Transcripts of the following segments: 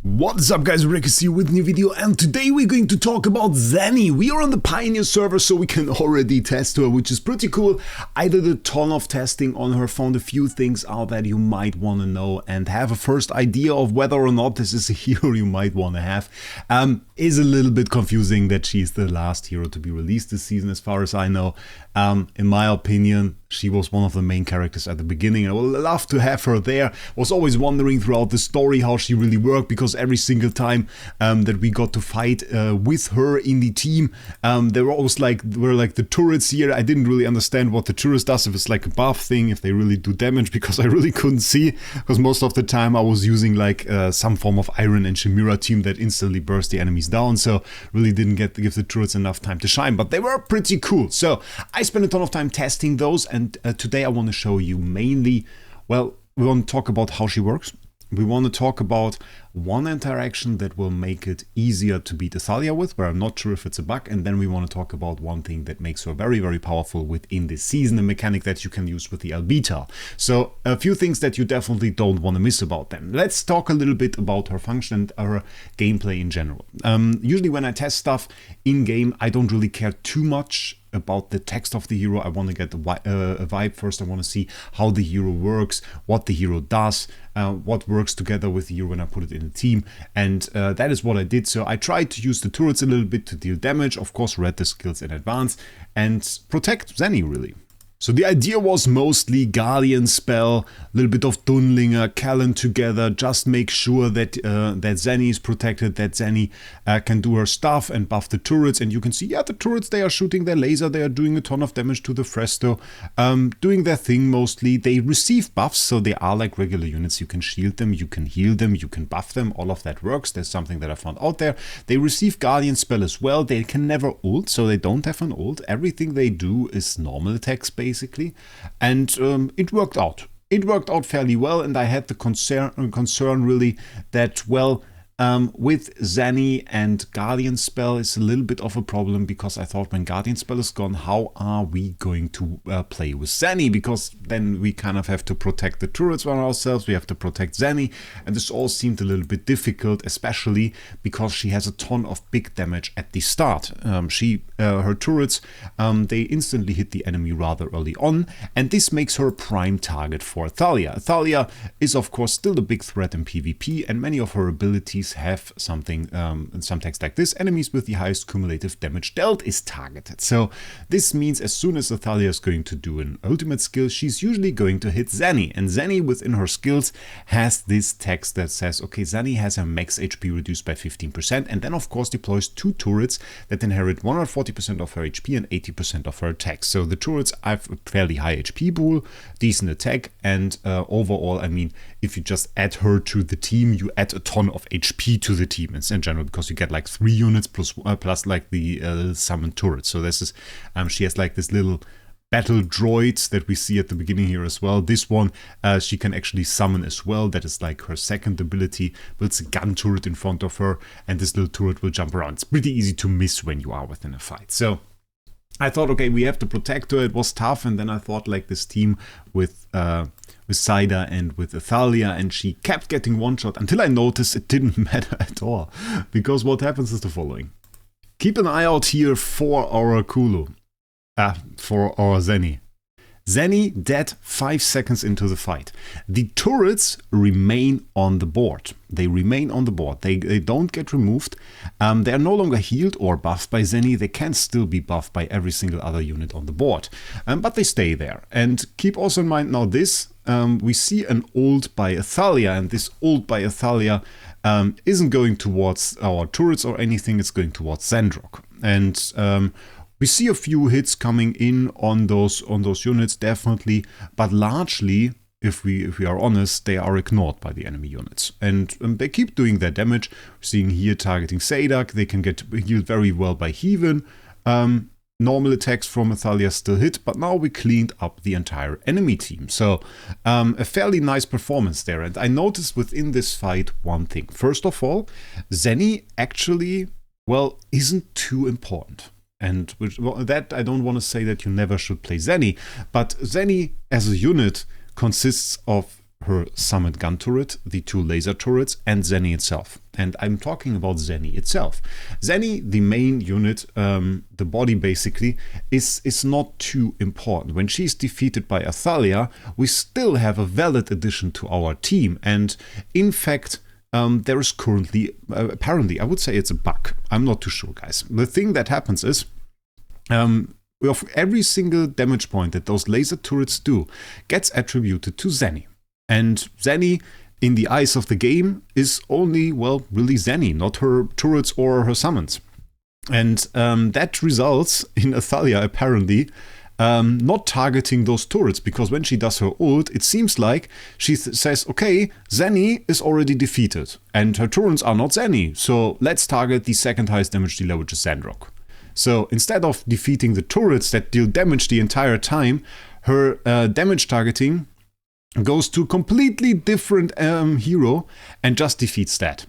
What's up guys, Wraec is here with a new video, and today we're going to talk about Zanie. We are on the Pioneer server, so we can already test her, which is pretty cool. I did a ton of testing on her, found a few things out that you might want to know and have a first idea of whether or not this is a hero you might want to have. Is a little bit confusing that she's the last hero to be released this season as far as I know. In my opinion, she was one of the main characters at the beginning. I would love to have her there. Was always wondering throughout the story how she really worked, because every single time that we got to fight with her in the team, there were always like the turrets here. I didn't really understand what the turret does, if it's like a buff thing, if they really do damage, because I really couldn't see, because most of the time I was using like some form of Iron and Chimera team that instantly burst the enemies down, so really didn't get to give the turrets enough time to shine, but they were pretty cool. So I spent a ton of time testing those, and today I want to show you mainly, well, we want to talk about how she works. We want to talk about one interaction that will make it easier to beat Athalia with, where I'm not sure if it's a bug, and then we want to talk about one thing that makes her very, very powerful within this season, a mechanic that you can use with the Albetar. So a few things that you definitely don't want to miss about them. Let's talk a little bit about her function and her gameplay in general. Usually when I test stuff in-game, I don't really care too much about the text of the hero. I want to get a vibe first. I want to see how the hero works, what the hero does, what works together with the hero when I put it in a team, and that is what I did. So I tried to use the turrets a little bit to deal damage, of course read the skills in advance, and protect Zeni really. So the idea was mostly Guardian spell, a little bit of Dunlinger, Callan together, just make sure that that Zeni is protected, that Zeni can do her stuff and buff the turrets. And you can see, yeah, the turrets, they are shooting their laser, they are doing a ton of damage to the Fresto, doing their thing mostly. They receive buffs, so they are like regular units. You can shield them, you can heal them, you can buff them, all of that works. There's something that I found out there. They receive Guardian spell as well. They can never ult, so they don't have an ult. Everything they do is normal attacks basically. And it worked out. It worked out fairly well, and I had the concern really that, well, with Zeni and Guardian spell is a little bit of a problem, because I thought when Guardian spell is gone, how are we going to play with Zeni? Because then we kind of have to protect the turrets on ourselves, we have to protect Zeni, and this all seemed a little bit difficult, especially because she has a ton of big damage at the start. Her turrets, they instantly hit the enemy rather early on, and this makes her a prime target for Athalia. Athalia is of course still a big threat in PvP, and many of her abilities have something, some text like this: enemies with the highest cumulative damage dealt is targeted. So this means as soon as Athalia is going to do an ultimate skill, she's usually going to hit Zeni, and Zeni within her skills has this text that says, okay, Zeni has her max HP reduced by 15%, and then of course deploys two turrets that inherit 140% of her HP and 80% of her attack. So the turrets have a fairly high HP pool, decent attack, and overall, I mean, if you just add her to the team, you add a ton of HP to the team in general, because you get like 3 units plus like the summoned turret. So this is, she has like this little battle droids that we see at the beginning here as well. This one she can actually summon as well. That is like her second ability. Builds a gun turret in front of her, and this little turret will jump around. It's pretty easy to miss when you are within a fight. So I thought, okay, we have to protect her. It was tough, and then I thought like this team with Saida and with Athalia, and she kept getting one shot until I noticed it didn't matter at all, because what happens is the following. Keep an eye out here for our Kulu, for our Zeni. Zeni dead 5 seconds into the fight. The turrets remain on the board. They remain on the board. They don't get removed. They are no longer healed or buffed by Zeni. They can still be buffed by every single other unit on the board. But they stay there. And keep also in mind now this, we see an ult by Athalia, and this ult by Athalia isn't going towards our turrets or anything. It's going towards Zendrok. And we see a few hits coming in on those units, definitely, but largely, if we are honest, they are ignored by the enemy units, and they keep doing their damage. We're seeing here targeting Sadak. They can get healed very well by Heaven. Normal attacks from Athalia still hit, but now we cleaned up the entire enemy team. So a fairly nice performance there. And I noticed within this fight one thing. First of all, Zeni actually, well, isn't too important. And that I don't want to say that you never should play Zeni, but Zeni as a unit consists of her summoned gun turret, the 2 laser turrets, and Zeni itself. And I'm talking about Zeni itself. Zeni, the main unit, the body basically, is not too important. When she's defeated by Athalia, we still have a valid addition to our team. And in fact, there is currently, apparently, I would say it's a bug. I'm not too sure, guys. The thing that happens is, of every single damage point that those laser turrets do gets attributed to Zeni. And Zeni, in the eyes of the game, is only, well, really Zeni, not her turrets or her summons. And that results in Athalia, apparently, not targeting those turrets, because when she does her ult, it seems like she says, okay, Zeni is already defeated, and her turrets are not Zeni, so let's target the second highest damage dealer, which is Zandrock. So instead of defeating the turrets that deal damage the entire time, her damage targeting goes to a completely different hero and just defeats that.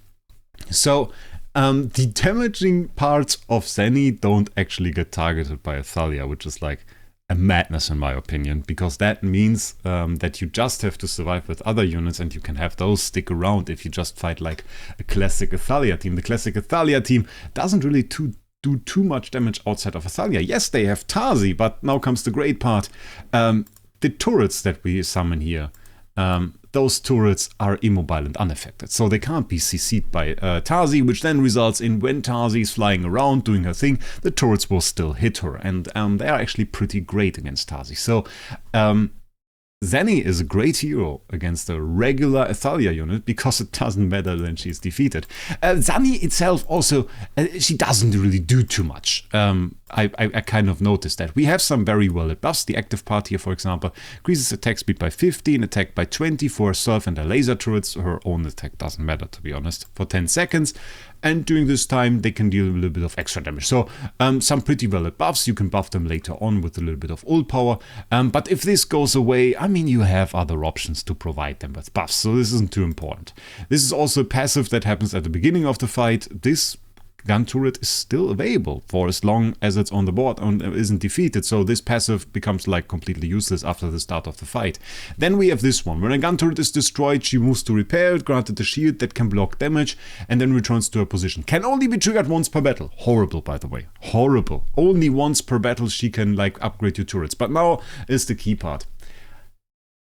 So the damaging parts of Zeni don't actually get targeted by Athalia, which is like a madness in my opinion, because that means that you just have to survive with other units and you can have those stick around if you just fight like a classic Athalia team. The classic Athalia team doesn't really do too much damage outside of Athalia. Yes, they have Tazi, but now comes the great part. The turrets that we summon here, those turrets are immobile and unaffected, so they can't be CC'd by Tazi, which then results in when Tazi is flying around doing her thing, the turrets will still hit her, and they are actually pretty great against Tazi. So Zeni is a great hero against a regular Athalia unit because it doesn't matter when she's defeated. Zani itself also, she doesn't really do too much. I kind of noticed that. We have some very valid buffs. The active part here, for example, increases attack speed by 15, attack by 20 for herself and her laser turrets. Her own attack doesn't matter, to be honest, for 10 seconds. And during this time, they can deal a little bit of extra damage. So some pretty valid buffs. You can buff them later on with a little bit of ult power. But if this goes away, I mean, you have other options to provide them with buffs. So this isn't too important. This is also a passive that happens at the beginning of the fight. This gun turret is still available for as long as it's on the board and isn't defeated, so this passive becomes like completely useless after the start of the fight. Then we have this one. When a gun turret is destroyed, she moves to repair it, granted a shield that can block damage, and then returns to her position. Can only be triggered once per battle. Horrible, by the way. Horrible. Only once per battle she can like upgrade your turrets. But now is the key part.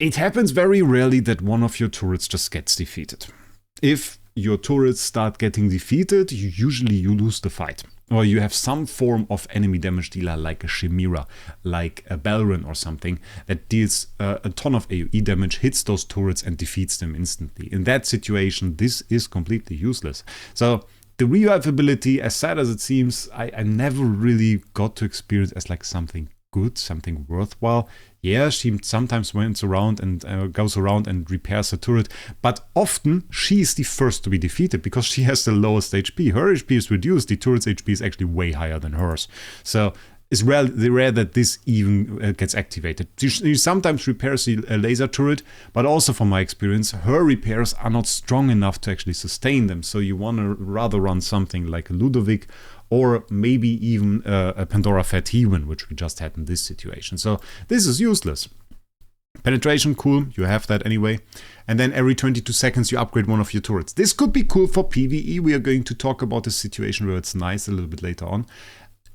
It happens very rarely that one of your turrets just gets defeated. If your turrets start getting defeated, you lose the fight. Or you have some form of enemy damage dealer like a Chimera, like a Balron or something that deals a ton of AoE damage, hits those turrets and defeats them instantly. In that situation, this is completely useless. So the revivability, as sad as it seems, I never really got to experience as like something good, something worthwhile. Yeah, she sometimes goes around and repairs her turret, but often she is the first to be defeated because she has the lowest HP. Her HP is reduced, the turret's HP is actually way higher than hers. So it's rare that this even gets activated. She sometimes repairs a laser turret, but also from my experience, her repairs are not strong enough to actually sustain them. So you want to rather run something like a Ludovic, or maybe even a Pandora Fatiwen, which we just had in this situation. So this is useless. Penetration, cool, you have that anyway. And then every 22 seconds you upgrade one of your turrets. This could be cool for PvE. We are going to talk about a situation where it's nice a little bit later on.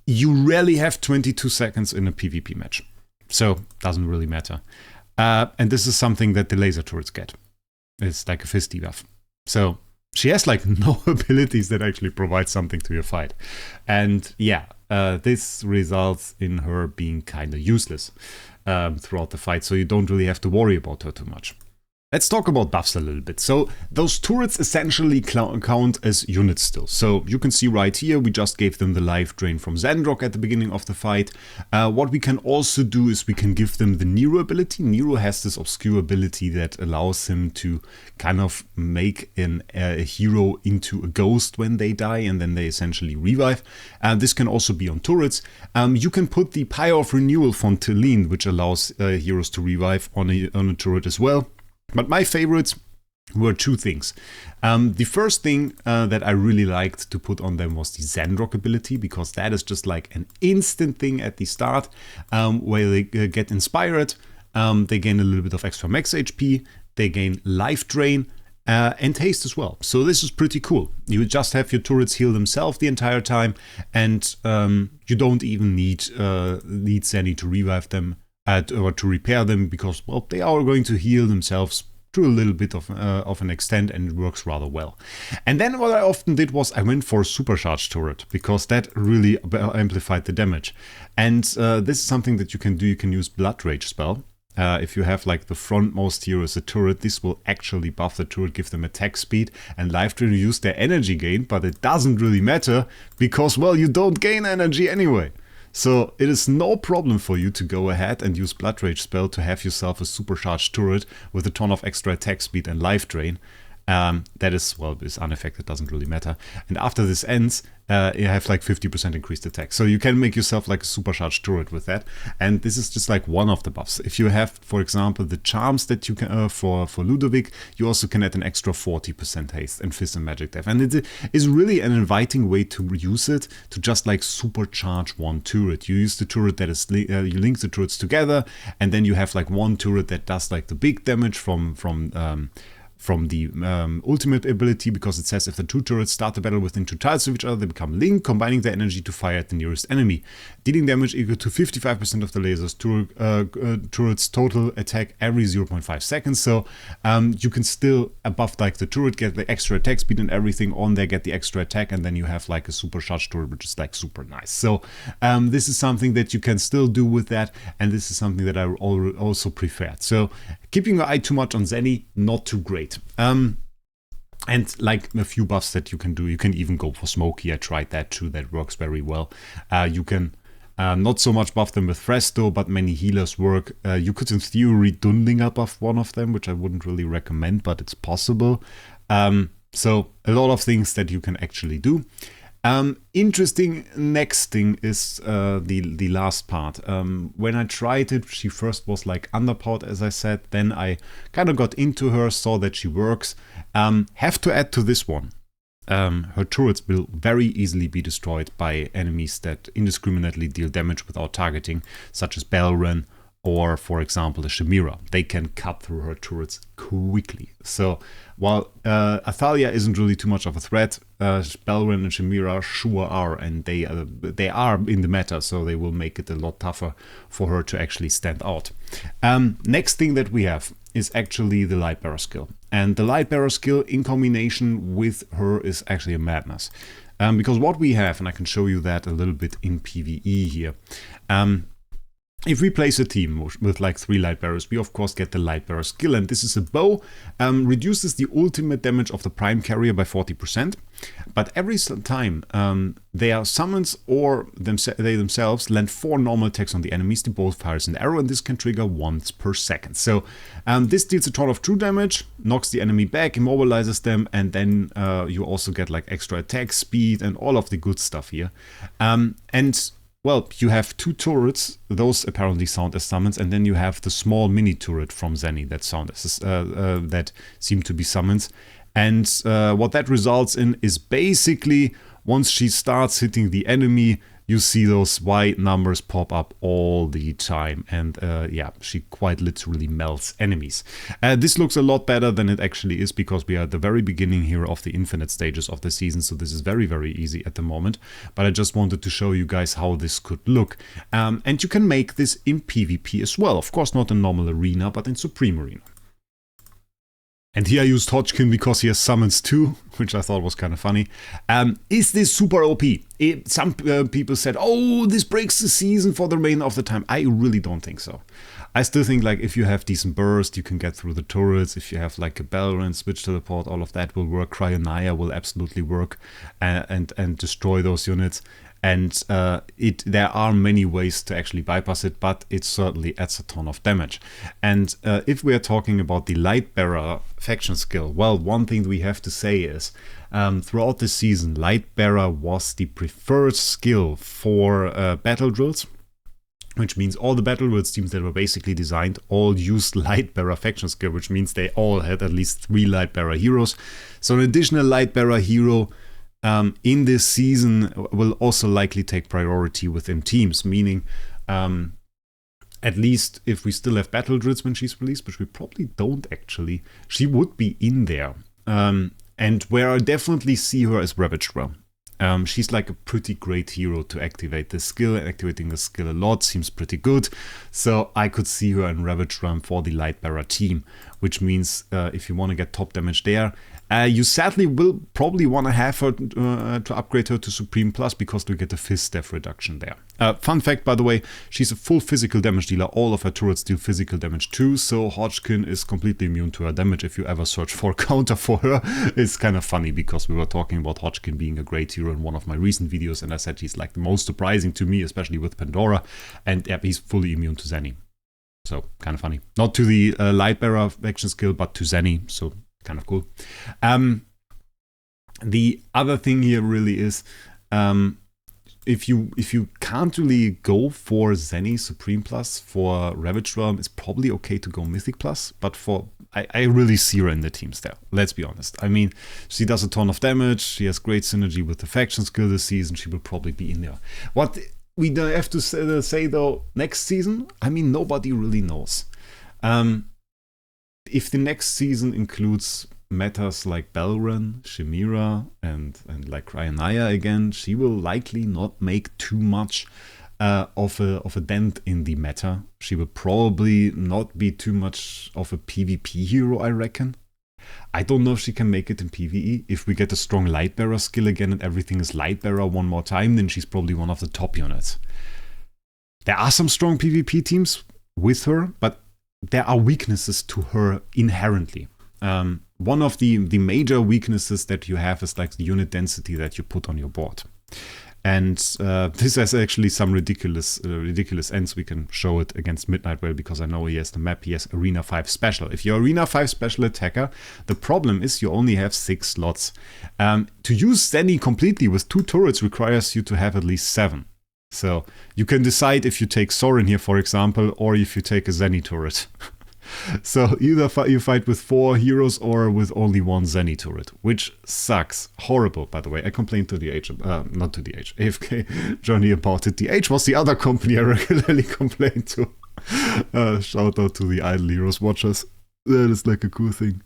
You rarely have 22 seconds in a PvP match. So doesn't really matter. And this is something that the laser turrets get. It's like a fist debuff. So she has like no abilities that actually provide something to your fight. And yeah, this results in her being kind of useless throughout the fight, so you don't really have to worry about her too much. Let's talk about buffs a little bit. So those turrets essentially count as units still. So you can see right here, we just gave them the life drain from Zandrock at the beginning of the fight. What we can also do is we can give them the Nero ability. Nero has this obscure ability that allows him to kind of make a hero into a ghost when they die, and then they essentially revive. This can also be on turrets. You can put the Pyre of Renewal from Teline, which allows heroes to revive on a turret as well. But my favorites were two things. The first thing that I really liked to put on them was the Zandrock ability, because that is just like an instant thing at the start where they get inspired, they gain a little bit of extra max HP, they gain life drain and haste as well. So this is pretty cool. You just have your turrets heal themselves the entire time, and you don't even need Zeni to revive them or to repair them, because, well, they are going to heal themselves to a little bit of an extent, and it works rather well. And then what I often did was I went for a supercharged turret, because that really amplified the damage. And this is something that you can do. You can use Blood Rage spell. If you have like the frontmost here as a turret, this will actually buff the turret, give them attack speed and life to reduce their energy gain, but it doesn't really matter because, well, you don't gain energy anyway. So it is no problem for you to go ahead and use Blood Rage spell to have yourself a supercharged turret with a ton of extra attack speed and life drain. That is, well, is unaffected, doesn't really matter. And after this ends, you have like 50% increased attack. So you can make yourself like a supercharged turret with that. And this is just like one of the buffs. If you have, for example, the charms that you can for Ludovic, you also can add an extra 40% haste and fist and magic death. And it is really an inviting way to use it, to just like supercharge one turret. You use the turret that is, you link the turrets together, and then you have like one turret that does like the big damage from the ultimate ability, because it says if the two turrets start the battle within 2 tiles of each other, they become linked, combining their energy to fire at the nearest enemy, dealing damage equal to 55% of the laser's turret's total attack every 0.5 seconds. So you can still, above like the turret, get the extra attack speed and everything on there, get the extra attack, and then you have like a supercharged turret, which is like super nice. So this is something that you can still do with that, and this is something that I also preferred. So keeping your eye too much on Zeni, not too great. And like a few buffs that you can do, you can even go for Smoky. I tried that too, that works very well. You can not so much buff them with Fresto, but many healers work. You could in theory Dundinger buff one of them, which I wouldn't really recommend, but it's possible. So a lot of things that you can actually do. Interesting next thing is the last part. When I tried it, she first was like underpowered, as I said. Then I kind of got into her, saw that she works. Have to add to this one. Her turrets will very easily be destroyed by enemies that indiscriminately deal damage without targeting, such as Belren or, for example, the Chimera. They can cut through her turrets quickly. So while Athalia isn't really too much of a threat, Belren and Chimera sure are, and they are in the meta, so they will make it a lot tougher for her to actually stand out. Next thing that we have is actually the Lightbearer skill. And the Lightbearer skill in combination with her is actually a madness. Because what we have, and I can show you that a little bit in PvE here, if we place a team with like 3 Lightbearers, we of course get the Lightbearer skill, and this is a bow, reduces the ultimate damage of the prime carrier by 40%, but every time their summons or they themselves land 4 normal attacks on the enemies, the bow fires an arrow, and this can trigger once per second. So this deals a ton of true damage, knocks the enemy back, immobilizes them, and then you also get like extra attack speed and all of the good stuff here. And well, you have 2 turrets, those apparently sound as summons, and then you have the small mini turret from Zeni that sound as that seem to be summons. And what that results in is basically once she starts hitting the enemy, you see those white numbers pop up all the time, and yeah, she quite literally melts enemies. This looks a lot better than it actually is, because we are at the very beginning here of the infinite stages of the season, so this is very, very easy at the moment. But I just wanted to show you guys how this could look. And you can make this in PvP as well. Of course, not in normal arena, but in Supreme Arena. And here I used Hodgkin because he has summons too, which I thought was kind of funny. Is this super OP? Some people said, oh, this breaks the season for the remainder of the time. I really don't think so. I still think like if you have decent burst, you can get through the turrets. If you have like a Belren, switch teleport, all of that will work. Cryonia will absolutely work and destroy those units. And there are many ways to actually bypass it, but it certainly adds a ton of damage. And if we are talking about the Lightbearer faction skill, well, one thing we have to say is throughout the season, Lightbearer was the preferred skill for battle drills, which means all the battle drills teams that were basically designed all used Lightbearer faction skill, which means they all had at least 3 Lightbearer heroes. So an additional Lightbearer hero in this season will also likely take priority within teams, meaning At least if we still have battle drills when she's released, which we probably don't actually, she would be in there. And where I definitely see her as Ravage Realm. She's like a pretty great hero to activate the skill, and activating the skill a lot seems pretty good. So I could see her in Ravage Realm for the Lightbearer team, which means if you want to get top damage there, you sadly will probably want to have her to upgrade her to Supreme Plus, because you get the Fist Death reduction there. Fun fact, by the way, she's a full physical damage dealer. All of her turrets deal physical damage too, so Hodgkin is completely immune to her damage. If you ever search for a counter for her, it's kind of funny, because we were talking about Hodgkin being a great hero in one of my recent videos, and I said he's like the most surprising to me, especially with Pandora, and yeah, he's fully immune to Zeni. So, kind of funny. Not to the Lightbearer action skill, but to Zeni, so kind of cool. The other thing here really is, if you can't really go for Zeni Supreme Plus for Ravage Realm, it's probably okay to go Mythic Plus, but I really see her in the teams there, let's be honest. I mean, she does a ton of damage, she has great synergy with the faction skill this season, she will probably be in there. What we have to say though, next season, I mean, nobody really knows. If the next season includes metas like Belren, Chimera, and like Ryanaya again, she will likely not make too much of a dent in the meta. She will probably not be too much of a PvP hero, I reckon. I don't know if she can make it in PvE. If we get a strong Lightbearer skill again and everything is Lightbearer one more time, then she's probably one of the top units. There are some strong PvP teams with her, but there are weaknesses to her inherently. One of the major weaknesses that you have is like the unit density that you put on your board. And this has actually some ridiculous ends. We can show it against Midnight Whale, because I know he has the map, he has Arena 5 Special. If you're Arena 5 Special attacker, the problem is you only have 6 slots. To use Zeni completely with 2 turrets requires you to have at least 7. So you can decide if you take Sorin here, for example, or if you take a Zeni turret. So either you fight with 4 heroes or with only 1 Zeni turret, which sucks. Horrible, by the way. I complained to the not to the AFK Johnny about it. The H was the other company I regularly complained to. Shout out to the Idle Heroes watchers. That is like a cool thing.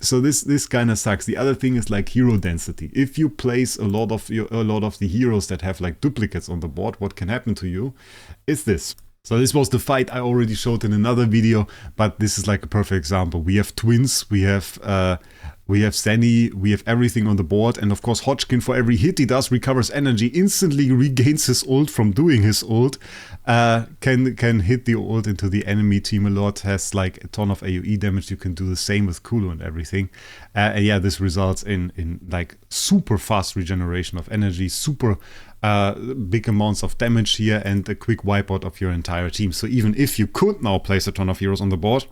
So this kind of sucks. The other thing is like hero density. If you place a lot of the heroes that have like duplicates on the board, what can happen to you is this. So this was the fight I already showed in another video, but this is like a perfect example. We have twins, we have Zeni, we have everything on the board, and of course Hodgkin, for every hit he does, recovers energy, instantly regains his ult from doing his ult, can hit the ult into the enemy team a lot, has like a ton of AoE damage. You can do the same with Kulu and everything. And yeah, this results in like super fast regeneration of energy, super big amounts of damage here, and a quick wipeout of your entire team. So even if you could now place a ton of heroes on the board,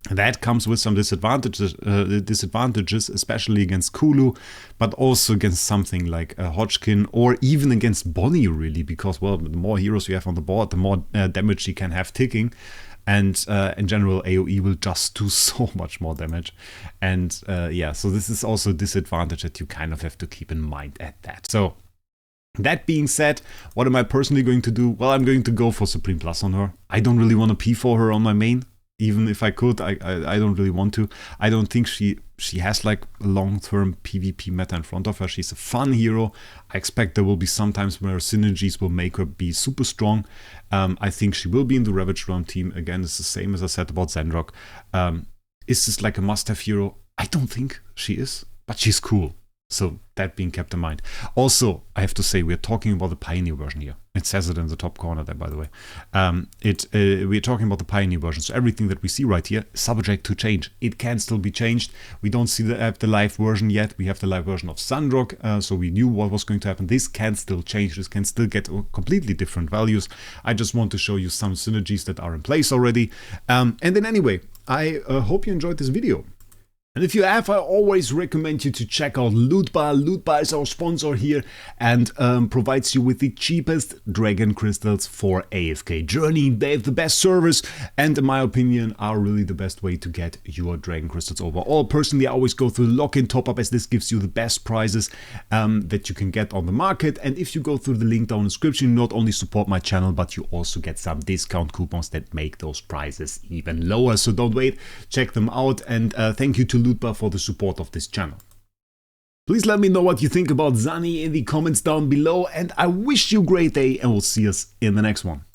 that comes with some disadvantages, especially against Kulu, but also against something like Hodgkin, or even against Bonnie, really, because, well, the more heroes you have on the board, the more damage you can have ticking. And in general, AoE will just do so much more damage. And yeah, so this is also a disadvantage that you kind of have to keep in mind at that. So that being said, what am I personally going to do? Well, I'm going to go for Supreme Plus on her. I don't really want to P for her on my main. Even if I could, I don't really want to. I don't think she has like a long-term PvP meta in front of her. She's a fun hero. I expect there will be some times where synergies will make her be super strong. I think she will be in the Ravage Realm team. Again, it's the same as I said about Zendrok. Is this like a must-have hero? I don't think she is, but she's cool. So that being kept in mind. Also, I have to say, we're talking about the Pioneer version here. It says it in the top corner there, by the way. We're talking about the Pioneer version. So everything that we see right here is subject to change. It can still be changed. We don't see the live version yet. We have the live version of Zandrok, so we knew what was going to happen. This can still change. This can still get completely different values. I just want to show you some synergies that are in place already. And then anyway, I hope you enjoyed this video. And if you have, I always recommend you to check out Lootbar. Lootbar is our sponsor here and provides you with the cheapest dragon crystals for AFK Journey. They have the best service and in my opinion are really the best way to get your dragon crystals overall. Personally, I always go through the lock-in top-up as this gives you the best prices that you can get on the market. And if you go through the link down in the description, you not only support my channel, but you also get some discount coupons that make those prices even lower. So don't wait, check them out, and thank you to Lootbar for the support of this channel. Please let me know what you think about Zanie in the comments down below, and I wish you a great day and we'll see us in the next one.